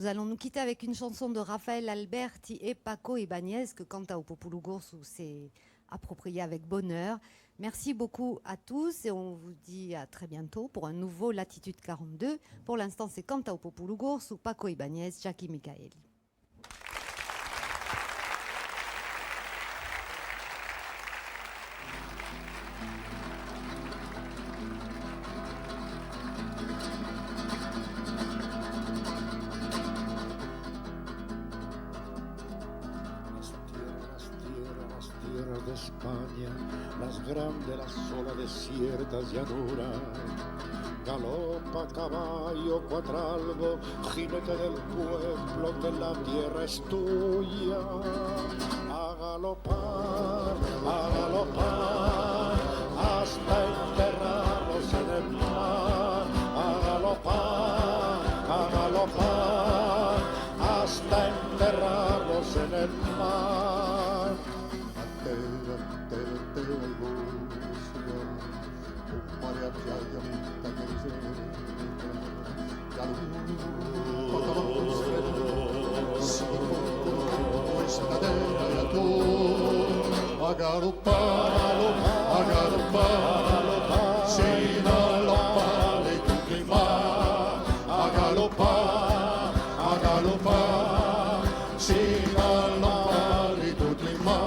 Nous allons nous quitter avec une chanson de Raphaël Alberti et Paco Ibáñez que Canta au Populu Gorsu s'est approprié avec bonheur. Merci beaucoup à tous et on vous dit à très bientôt pour un nouveau Latitude 42. Pour l'instant, c'est Canta au Populu Gorsu, Paco Ibáñez, Jackie Michaeli. De España, las grandes, las solas desiertas llanuras. Galopa caballo, cuatralgo, jinete del pueblo, que la tierra es tuya. A galopar, hasta enterrarlos en el mar. A galopar, hasta enterrarlos en el mar. A galopar, sin galopar y clima. A galopar, sin galopar y clima.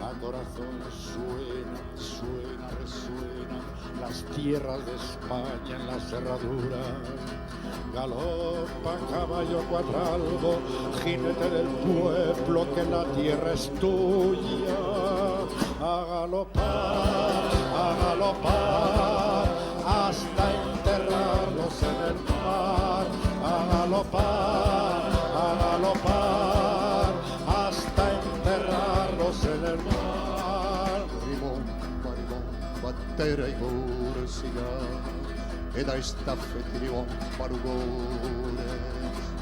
A corazón suena, resuena las tierras de España en las cerraduras. Galopa caballo cuatralgo, jinete del pueblo, que la tierra es tuya. A galopar, hasta enterrarlos en el mar. A galopar, hasta enterrarlos en el mar. Battere i corsia ed ai staffetti rompa l'ugore.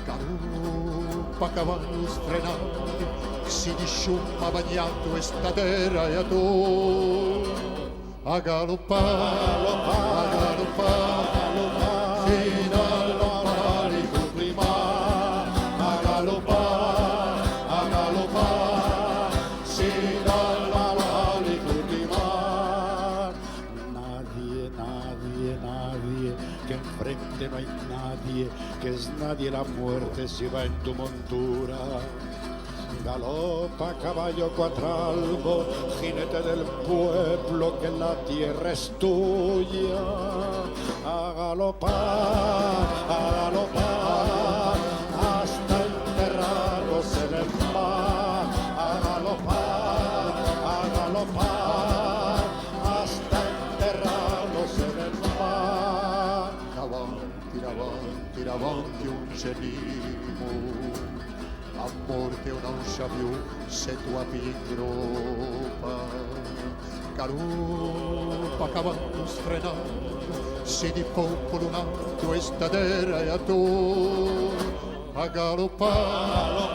Carupa cavallo sfrenati, si disciumma bagnato e sta terra e a tu. A galoppare, fino alla pari tu prima. A galoppare, sino alla pari tu prima. Nadie, que enfrente no hay nadie, que es nadie la muerte si va en tu montura. Galopa caballo cuatralgo, jinete del pueblo, que la tierra es tuya. A galopar, hasta enterrarlos en el mar. A galopar, hasta enterrarlos en el mar. Davanti un genimo, amor che non sa più se tua pigropa. Carupa cavallo sfrenato, si di popolo nato e sta terra e a tu. A galoppare,